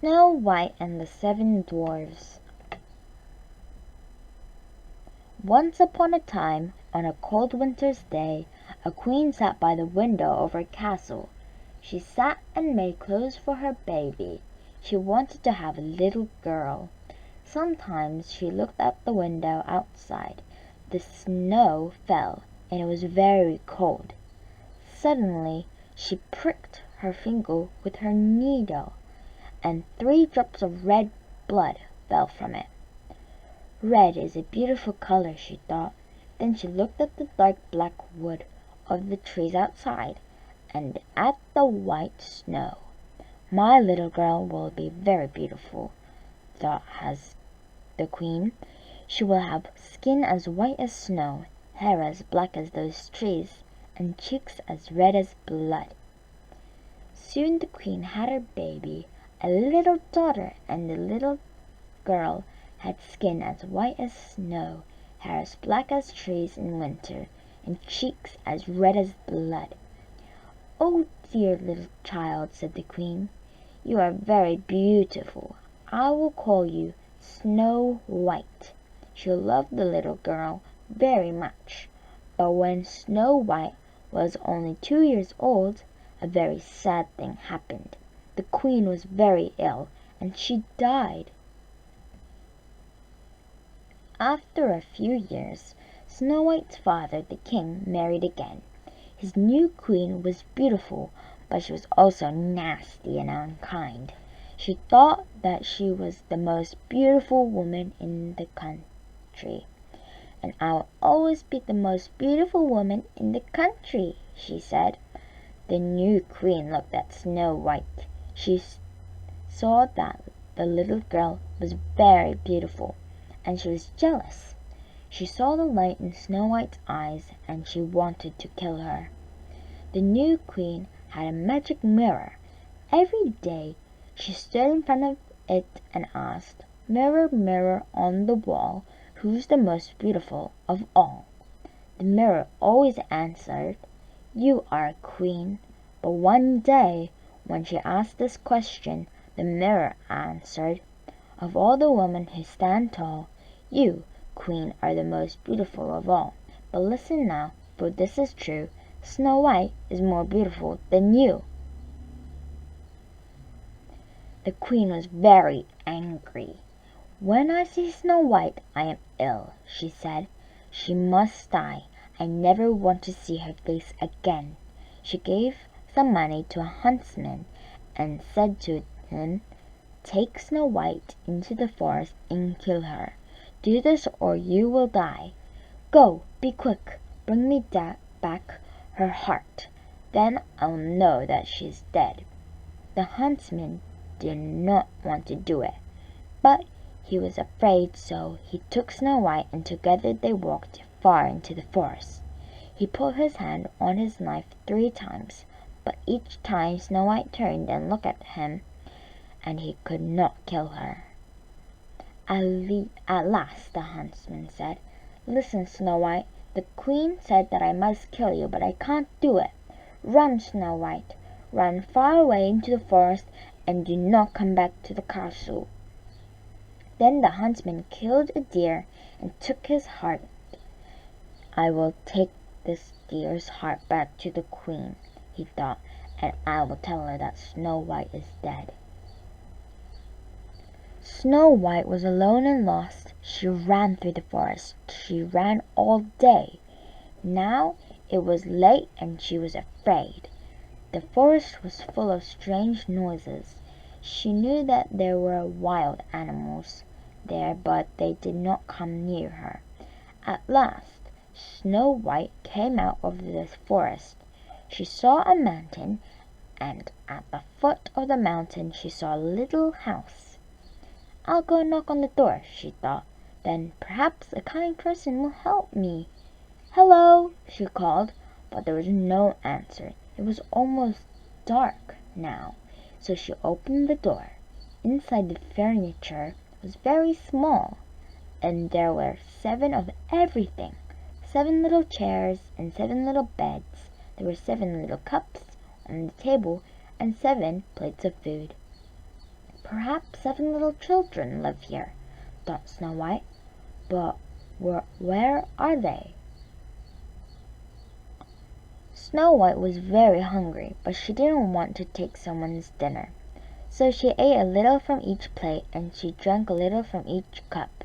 Snow White and the Seven Dwarfs. Once upon a time, on a cold winter's day, a queen sat by the window of her castle. She sat and made clothes for her baby. She wanted to have a little girl. Sometimes she looked at the window outside. The snow fell, and it was very cold. Suddenly she pricked her finger with her needle, and 3 drops of red blood fell from it. Red is a beautiful color, she thought. Then she looked at the dark black wood of the trees outside, and at the white snow. My little girl will be very beautiful, thought the queen. She will have skin as white as snow, hair as black as those trees, and cheeks as red as blood. Soon the queen had her baby, a little daughter, and the little girl had skin as white as snow, hair as black as trees in winter, and cheeks as red as blood. "Oh, dear little child," said the queen, "you are very beautiful. I will call you Snow White." She loved the little girl very much. But when Snow White was only 2 years old, a very sad thing happened. The queen was very ill, and she died. After a few years, Snow White's father, the king, married again. His new queen was beautiful, but she was also nasty and unkind. She thought that she was the most beautiful woman in the country. "And I'll always be the most beautiful woman in the country," she said. The new queen looked at Snow White. She saw that the little girl was very beautiful, and she was jealous. She saw the light in Snow White's eyes, and she wanted to kill her. The new queen had a magic mirror. Every day she stood in front of it and asked, "Mirror, mirror on the wall, who's the most beautiful of all?" The mirror always answered, "You are queen." But one day, when she asked this question, the mirror answered, "Of all the women who stand tall, you, queen, are the most beautiful of all. But listen now, for this is true. Snow White is more beautiful than you." The queen was very angry. "When I see Snow White, I am ill," she said. "She must die. I never want to see her face again." She gave some money to a huntsman and said to him, "Take Snow White into the forest and kill her. Do this or you will die. Go, be quick, bring me back her heart. Then I'll know that she is dead." The huntsman did not want to do it, but he was afraid, so he took Snow White, and together they walked far into the forest. He put his hand on his knife 3 times, but each time Snow White turned and looked at him, and he could not kill her. At last the huntsman said, "Listen, Snow White, the queen said that I must kill you, but I can't do it. Run, Snow White, run far away into the forest, and do not come back to the castle." Then the huntsman killed a deer and took his heart. "I will take this deer's heart back to the queen," he thought, "and I will tell her that Snow White is dead." Snow White was alone and lost. She ran through the forest. She ran all day. Now it was late, and she was afraid. The forest was full of strange noises. She knew that there were wild animals there, but they did not come near her. At last Snow White came out of the forest. She saw a mountain, and at the foot of the mountain she saw a little house. "I'll go knock on the door," she thought. "Then perhaps a kind person will help me." "Hello," she called, but there was no answer. It was almost dark now, so she opened the door. Inside the furniture was very small, and there were 7 of everything. 7 little chairs and 7 little beds. There were 7 little cups on the table and 7 plates of food. Perhaps 7 little children live here, thought Snow White. But where are they? Snow White was very hungry, but she didn't want to take someone's dinner. So she ate a little from each plate, and she drank a little from each cup.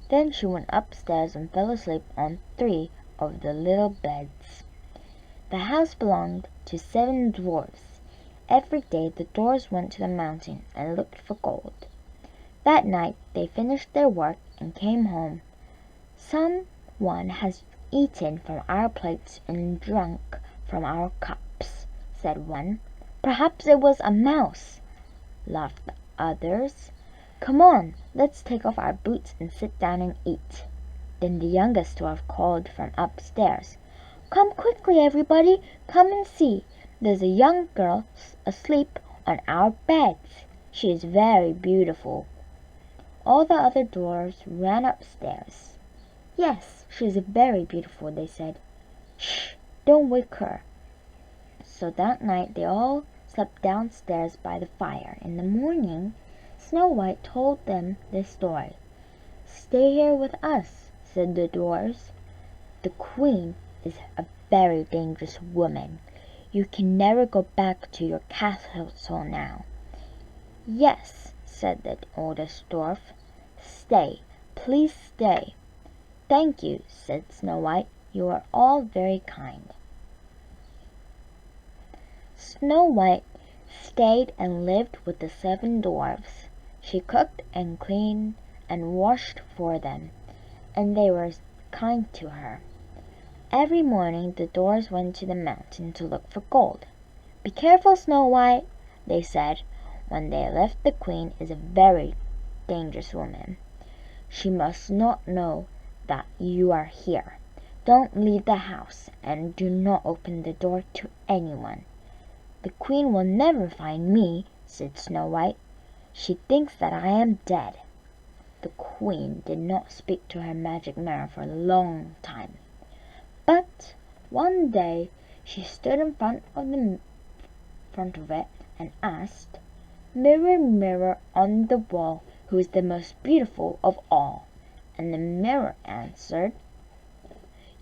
Then she went upstairs and fell asleep on 3 of the little beds. The house belonged to 7 dwarfs. Every day the dwarfs went to the mountain and looked for gold. That night they finished their work and came home. "Someone has eaten from our plates and drunk from our cups," said one. "Perhaps it was a mouse," laughed the others. "Come on, let's take off our boots and sit down and eat." Then the youngest dwarf called from upstairs, "Come quickly, everybody, come and see. There's a young girl asleep on our beds. She is very beautiful." All the other dwarfs ran upstairs. "Yes, she is very beautiful," they said. "Shh, don't wake her." So that night they all slept downstairs by the fire. In the morning, Snow White told them this story. "Stay here with us," said the dwarfs. "The queen is a very dangerous woman. You can never go back to your castle now." "Yes," said the oldest dwarf. "Stay, please stay." "Thank you," said Snow White. "You are all very kind." Snow White stayed and lived with the 7 dwarfs. She cooked and cleaned and washed for them, and they were kind to her. Every morning the dwarfs went to the mountain to look for gold. "Be careful, Snow White," they said, when they left. "The queen is a very dangerous woman. She must not know that you are here. Don't leave the house, and do not open the door to anyone." "The queen will never find me," said Snow White. "She thinks that I am dead." The queen did not speak to her magic mirror for a long time. But one day she stood in front of it and asked, "Mirror, mirror on the wall, who is the most beautiful of all?" And the mirror answered,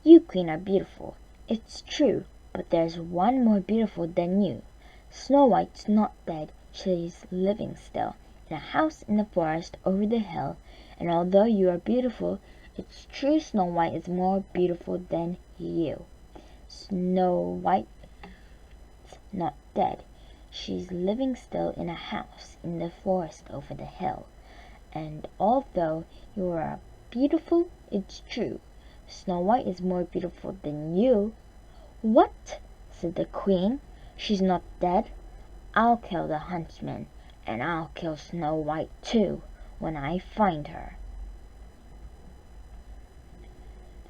"You, queen, are beautiful. It's true, but there's one more beautiful than you. Snow White's not dead. She's living still, in a house in the forest over the hill. And although you are beautiful, it's true Snow White is more beautiful than you. Snow White's not dead. She's living still in a house in the forest over the hill. And although you are beautiful, it's true. Snow White is more beautiful than you." "What?" said the queen. "She's not dead. I'll kill the huntsman, and I'll kill Snow White too, when I find her."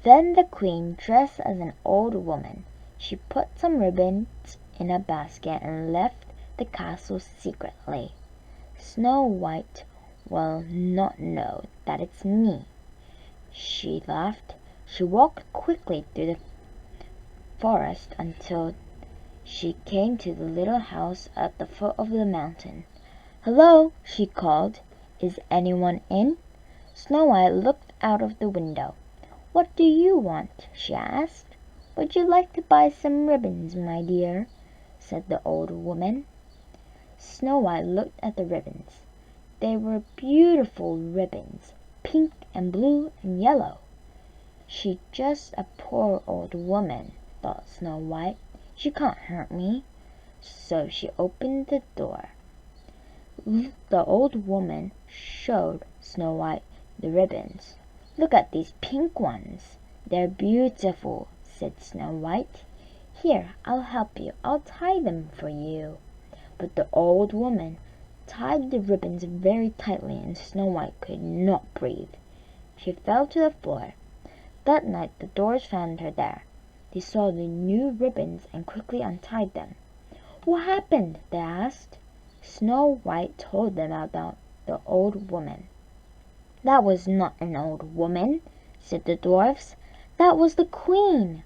Then the queen dressed as an old woman. She put some ribbons in a basket and left the castle secretly. "Snow White will not know that it's me," she laughed. She walked quickly through the forest until she came to the little house at the foot of the mountain. "Hello," she called. "Is anyone in?" Snow White looked out of the window. "What do you want?" she asked. "Would you like to buy some ribbons, my dear?" said the old woman. Snow White looked at the ribbons. They were beautiful ribbons, pink and blue and yellow. "She's just a poor old woman," thought Snow White. "She can't hurt me." So she opened the door. The old woman showed Snow White the ribbons. "Look at these pink ones. They're beautiful," said Snow White. "Here, I'll help you. I'll tie them for you." But the old woman tied the ribbons very tightly, and Snow White could not breathe. She fell to the floor. That night the dwarfs found her there. They saw the new ribbons and quickly untied them. "What happened?" they asked. Snow White told them about the old woman. "That was not an old woman," said the dwarfs. "That was the queen."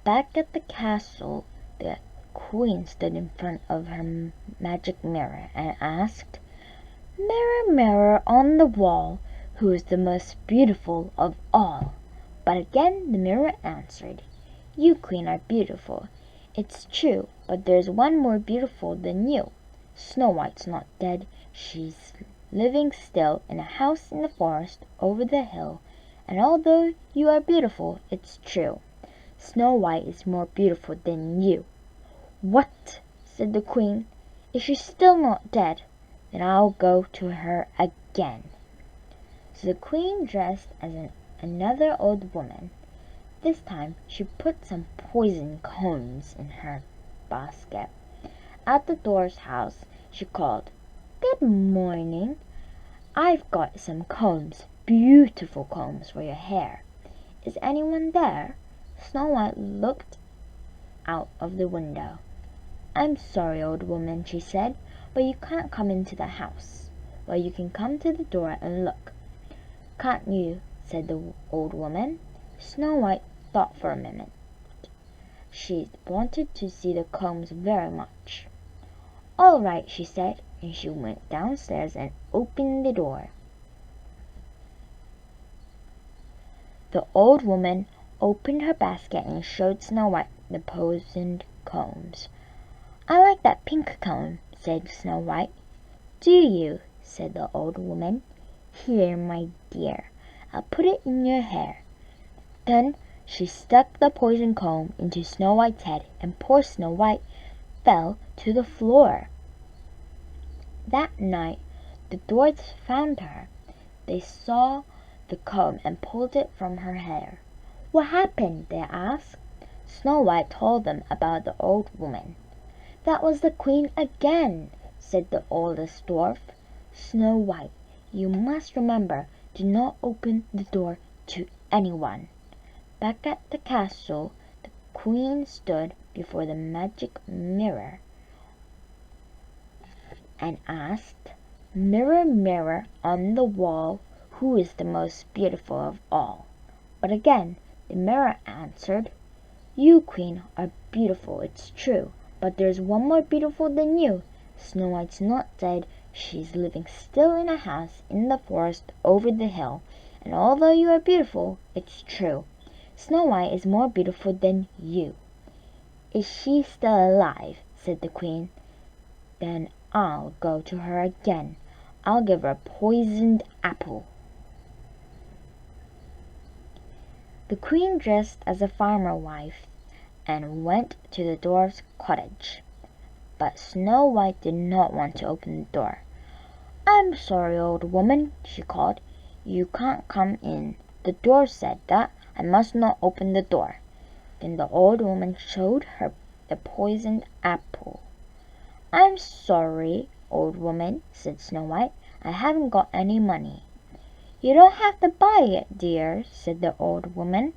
Back at the castle, the queen stood in front of her magic mirror and asked, "Mirror, mirror on the wall, who is the most beautiful of all?" But again the mirror answered, "You, queen, are beautiful. It's true, but there's one more beautiful than you. Snow White's not dead. She's living still in a house in the forest over the hill, and although you are beautiful, it's true. Snow White is more beautiful than you." "What?" said the queen. "Is she still not dead? Then I'll go to her again." So the queen dressed as another old woman. This time she put some poison combs in her basket. At the dwarf's house she called, "Good morning. I've got some combs, beautiful combs for your hair. Is anyone there?" Snow White looked out of the window. "I'm sorry, old woman," she said, "but you can't come into the house. Well, you can come to the door and look." "Can't you?" said the old woman. Snow White thought for a minute. She wanted to see the combs very much. "All right," she said, and she went downstairs and opened the door. The old woman opened her basket and showed Snow White the poisoned combs. "I like that pink comb," said Snow White. "Do you?" said the old woman. "Here, my dear, I'll put it in your hair." Then she stuck the poison comb into Snow White's head, and poor Snow White fell to the floor. That night the dwarfs found her. They saw the comb and pulled it from her hair. "What happened?" they asked. Snow White told them about the old woman. "That was the queen again," said the oldest dwarf. "Snow White, you must remember, do not open the door to anyone." Back at the castle, the queen stood before the magic mirror and asked, "Mirror, mirror on the wall, who is the most beautiful of all?" But again the mirror answered, "You, queen, are beautiful, it's true, but there's one more beautiful than you. Snow White's not dead. She's living still in a house in the forest over the hill, and although you are beautiful, it's true. Snow White is more beautiful than you." "Is she still alive?" said the queen. "Then I'll go to her again. I'll give her a poisoned apple." The queen dressed as a farmer wife and went to the dwarf's cottage. But Snow White did not want to open the door. "I'm sorry, old woman," she called. "You can't come in. The dwarf said that I must not open the door." Then the old woman showed her the poisoned apple. "I'm sorry, old woman," said Snow White. "I haven't got any money." "You don't have to buy it, dear," said the old woman.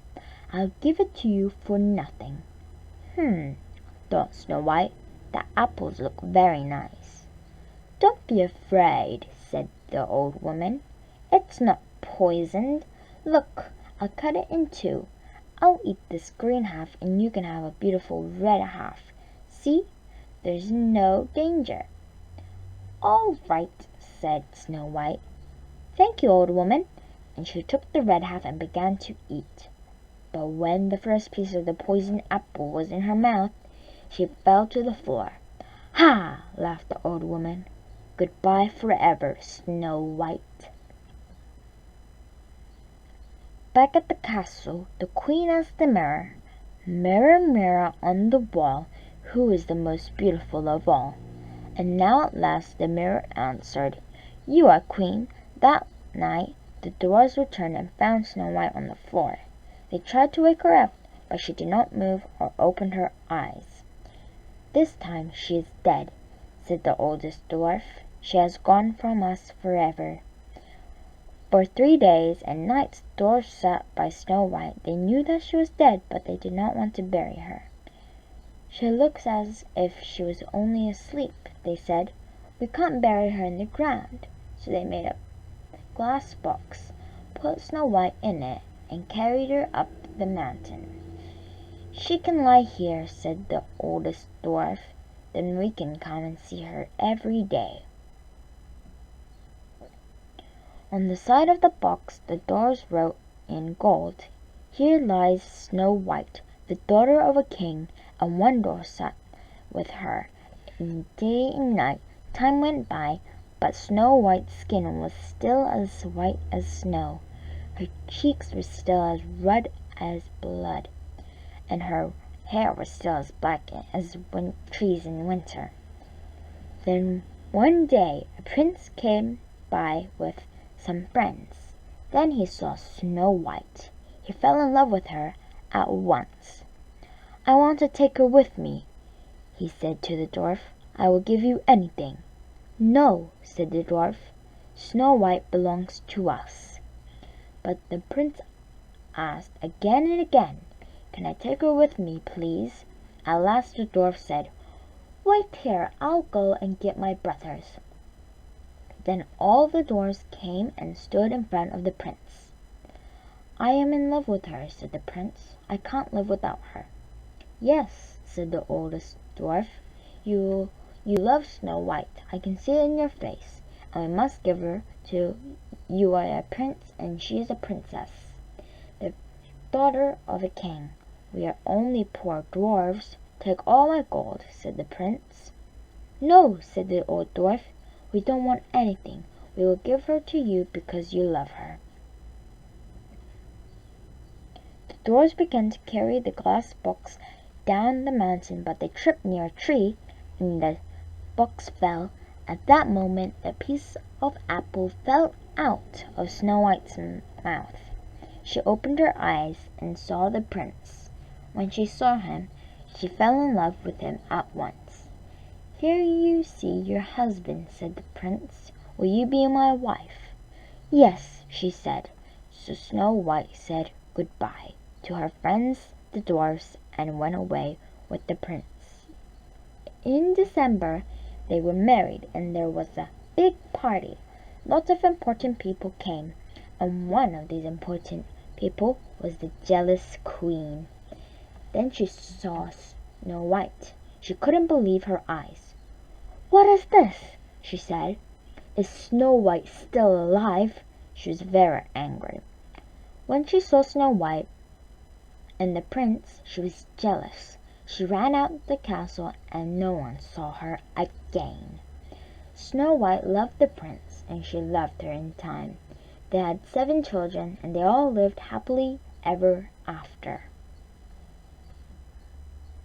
"I'll give it to you for nothing." Thought Snow White. "The apples look very nice." "Don't be afraid," said the old woman. "It's not poisoned. Look, I'll cut it in two. I'll eat this green half and you can have a beautiful red half. See? There's no danger." "All right," said Snow White. "Thank you, old woman," and she took the red half and began to eat. But when the first piece of the poisoned apple was in her mouth, she fell to the floor. "Ha!" laughed the old woman. "Goodbye forever, Snow White." Back at the castle, the queen asked the mirror, "Mirror, mirror on the wall, who is the most beautiful of all?" And now at last the mirror answered, "You are queen." That night the dwarfs returned and found Snow White on the floor. They tried to wake her up, but she did not move or open her eyes. "This time she is dead," said the oldest dwarf. "She has gone from us forever." For 3 days and nights the dwarfs sat by Snow White. They knew that she was dead, but they did not want to bury her. "She looks as if she was only asleep," they said. "We can't bury her in the ground." So they made a glass box, put Snow White in it, and carried her up the mountain. "She can lie here," said the oldest dwarf. "Then we can come and see her every day." On the side of the box the dwarfs wrote in gold, "Here lies Snow White, the daughter of a king," and one dwarf sat with her. And day and night time went by, but Snow White's skin was still as white as snow. Her cheeks were still as red as blood, and her hair was still as black as trees in winter. Then one day a prince came by with some friends. Then he saw Snow White. He fell in love with her at once. "I want to take her with me," he said to the dwarf. "I will give you anything." "No," said the dwarf. "Snow White belongs to us." But the prince asked again and again, "Can I take her with me, please?" At last the dwarf said, "Wait here, I'll go and get my brothers." Then all the dwarfs came and stood in front of the prince. "I am in love with her," said the prince. "I can't live without her." "Yes," said the oldest dwarf, you love Snow White. I can see it in your face, and we must give her to you. Are a prince, and she is a princess, the daughter of a king. We are only poor dwarfs. Take all my gold," said the prince. "No," said the old dwarf. "We don't want anything. We will give her to you because you love her." The dwarfs began to carry the glass box down the mountain, but they tripped near a tree, and the box fell. At that moment a piece of apple fell out of Snow White's mouth. She opened her eyes and saw the prince. When she saw him, she fell in love with him at once. "Here you see your husband," said the prince. "Will you be my wife?" "Yes," she said. So Snow White said good-bye to her friends the dwarfs and went away with the prince. In December they were married, and there was a big party. Lots of important people came, and one of these important people was the jealous queen. Then she saw Snow White. She couldn't believe her eyes. "What is this?" she said. "Is Snow White still alive?" She was very angry. When she saw Snow White and the prince, she was jealous. She ran out of the castle, and no one saw her again. Snow White loved the prince, and she loved her in time. They had 7 children, and they all lived happily ever after.